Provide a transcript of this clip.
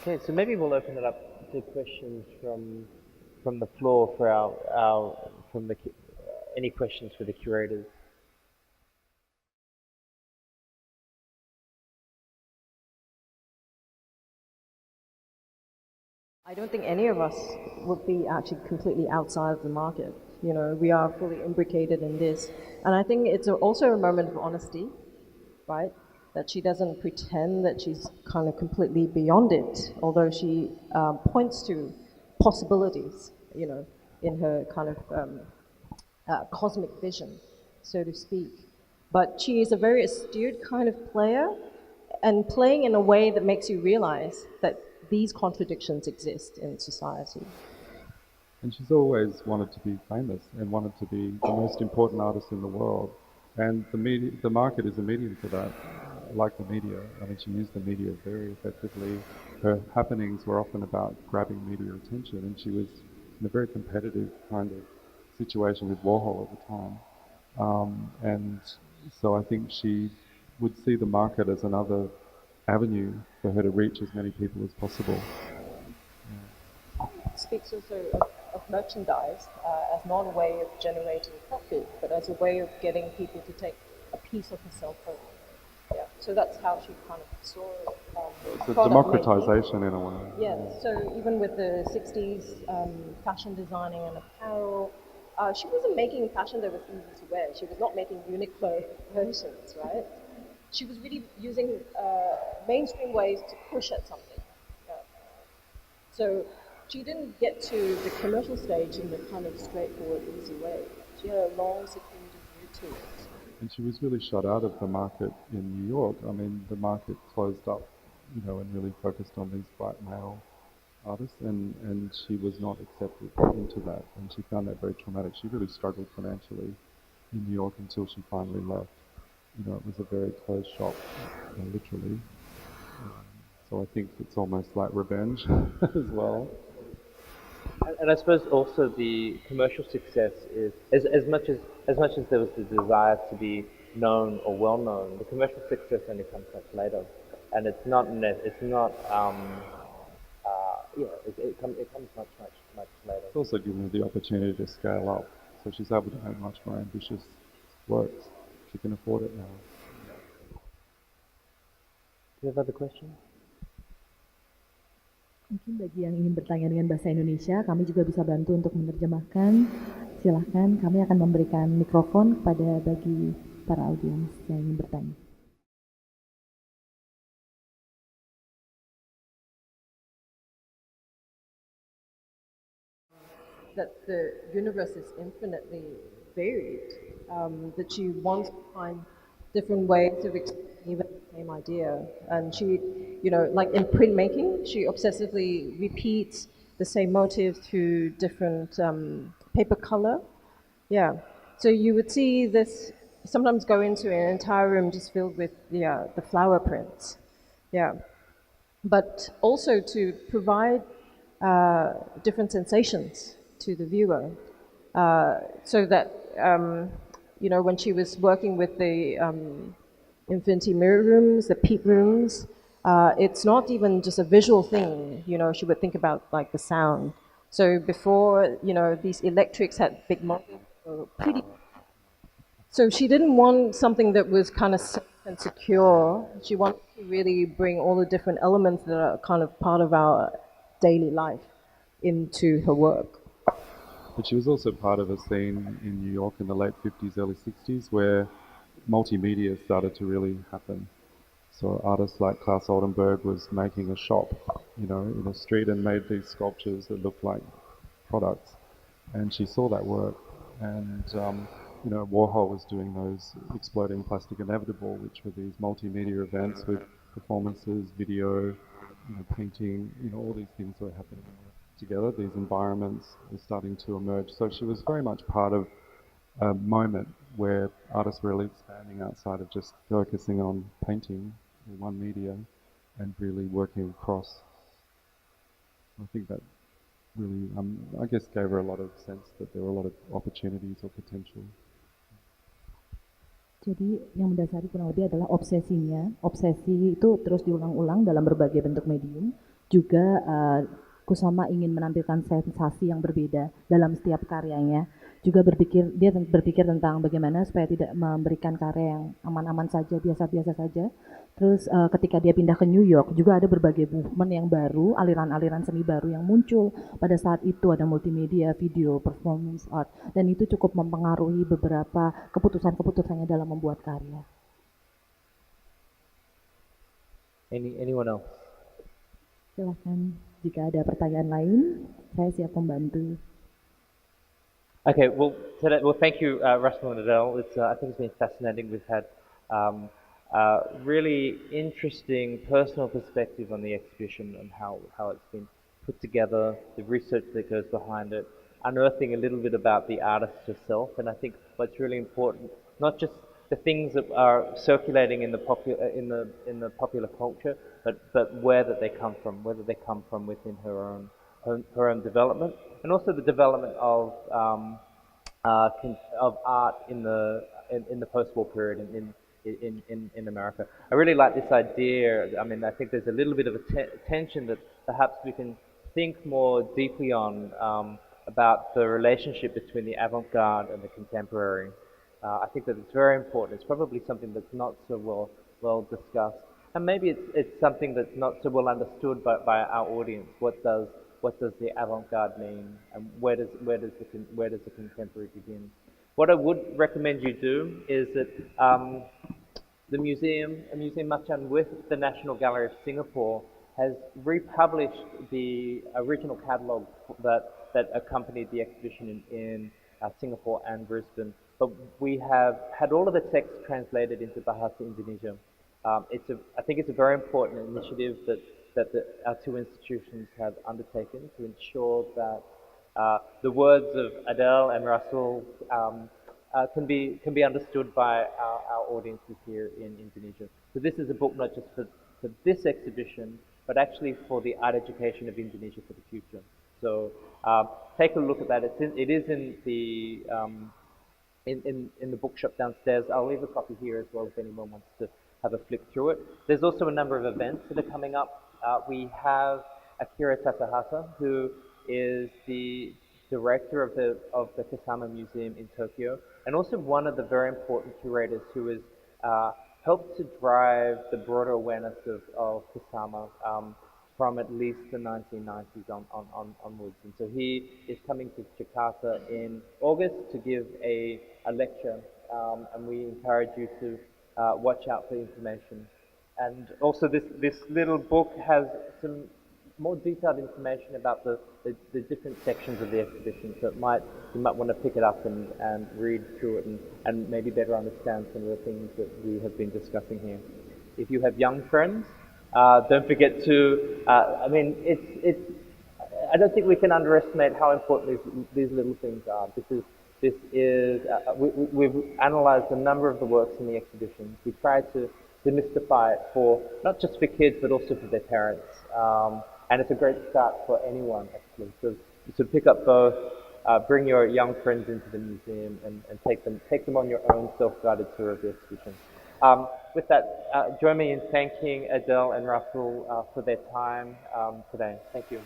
Okay, so maybe we'll open it up to questions from the floor for our from the any questions for the curators. I don't think any of us would be actually completely outside of the market. You know, we are fully imbricated in this. And I think it's also a moment of honesty, right? That she doesn't pretend that she's kind of completely beyond it, although she points to possibilities, you know, in her kind of cosmic vision, so to speak. But she is a very astute kind of player and playing in a way that makes you realize that these contradictions exist in society. And she's always wanted to be famous and wanted to be the most important artist in the world. And the market is a medium for that, like the media. I mean, she used the media very effectively. Her happenings were often about grabbing media attention, and she was in a very competitive kind of situation with Warhol at the time. And so I think she would see the market as another avenue for her to reach as many people as possible. It speaks also of merchandise as not a way of generating profit, but as a way of getting people to take a piece of herself home. Yeah, so that's how she kind of saw it. It's a democratization in a way. Yeah, so even with the 60s fashion designing and apparel, she wasn't making fashion that was easy to wear. She was not making Uniqlo versions, right? She was really using mainstream ways to push at something. Yeah. So she didn't get to the commercial stage in the kind of straightforward, easy way. She had a long, circuitous route to it. And she was really shut out of the market in New York. I mean, the market closed up, you know, and really focused on these white male artists, and she was not accepted into that, and she found that very traumatic. She really struggled financially in New York until she finally left. You know, it was a very closed shop, literally. So I think it's almost like revenge as well. And I suppose also the commercial success is as much as there was the desire to be known or well known, the commercial success only comes much later, and it's not it comes much later. It's also given her the opportunity to scale up, so she's able to make much more ambitious works. She can afford it now. Do you have other questions? Mungkin bagi yang ingin bertanya dengan bahasa Indonesia, kami juga bisa bantu untuk menerjemahkan. Silahkan, kami akan memberikan mikrofon kepada bagi para audiens yang ingin bertanya. That the universe is infinitely varied, that she wants to find different ways of explaining even the same idea. And she, you know, like in printmaking, she obsessively repeats the same motif through different paper color. Yeah. So you would see this sometimes go into an entire room just filled with the flower prints. Yeah. But also to provide different sensations to the viewer, so that you know, when she was working with the infinity mirror rooms, the peep rooms, it's not even just a visual thing. You know, she would think about like the sound. So before, you know, these electrics had big models, pretty. So she didn't want something that was kind of safe and secure. She wanted to really bring all the different elements that are kind of part of our daily life into her work. But she was also part of a scene in New York in the late 50s, early 60s, where multimedia started to really happen. So artists like Klaus Oldenburg was making a shop, you know, in a street and made these sculptures that looked like products. And she saw that work. And, you know, Warhol was doing those Exploding Plastic Inevitable, which were these multimedia events with performances, video, you know, painting, you know, all these things were happening together. These environments were starting to emerge. So she was very much part of a moment where artists were really expanding outside of just focusing on painting or one media and really working across. I think that really, I guess, gave her a lot of sense that there were a lot of opportunities or potential. Jadi yang mendasari kurang lebih adalah obsesinya. Obsesi itu terus diulang-ulang dalam berbagai bentuk medium Juga Kusama ingin menampilkan sensasi yang berbeda dalam setiap karyanya. Juga dia berpikir tentang bagaimana supaya tidak memberikan karya yang aman-aman saja, biasa-biasa saja. Terus ketika dia pindah ke New York juga ada berbagai movement yang baru, aliran-aliran seni baru yang muncul. Pada saat itu ada multimedia, video, performance art, dan itu cukup mempengaruhi beberapa keputusan-keputusannya dalam membuat karya. Anyone else? Silahkan, jika ada pertanyaan lain, saya siap membantu. Okay, thank you, Russell and Adele. I think it's been fascinating. We've had really interesting personal perspective on the exhibition and how it's been put together, the research that goes behind it, unearthing a little bit about the artist herself. And I think what's really important, not just the things that are circulating in the popular culture, but where that they come from, whether they come from within her own development, and also the development of art in the post-war period in America. I really like this idea. I mean, I think there's a little bit of a tension that perhaps we can think more deeply on about the relationship between the avant-garde and the contemporary. I think that it's very important. It's probably something that's not so well discussed, and maybe it's something that's not so well understood by our audience. What does the avant-garde mean, and where does the contemporary begin? What I would recommend you do is that a museum Machan with the National Gallery of Singapore has republished the original catalogue that accompanied the exhibition in Singapore and Brisbane. But we have had all of the text translated into Bahasa Indonesia. I think it's a very important initiative that our two institutions have undertaken to ensure that the words of Adele and Russell can be understood by our audiences here in Indonesia. So this is a book not just for this exhibition, but actually for the art education of Indonesia for the future. So take a look at that. It is in the in the bookshop downstairs. I'll leave a copy here as well if anyone wants to have a flick through it. There's also a number of events that are coming up. We have Akira Takahata, who is the director of the Kusama Museum in Tokyo, and also one of the very important curators who has helped to drive the broader awareness of Kusama from at least the 1990s onwards. And so he is coming to Jakarta in August to give a lecture, and we encourage you to watch out for information. And also this little book has some more detailed information about the different sections of the exhibition, so you might want to pick it up and read through it and maybe better understand some of the things that we have been discussing here. If you have young friends, don't forget to, I mean, I don't think we can underestimate how important these little things are. We've analyzed a number of the works in the exhibition. We tried to demystify it not just for kids, but also for their parents. And it's a great start for anyone, actually. So pick up both, bring your young friends into the museum, and take them on your own self-guided tour of the exhibition. With that, join me in thanking Adele and Russell for their time today. Thank you.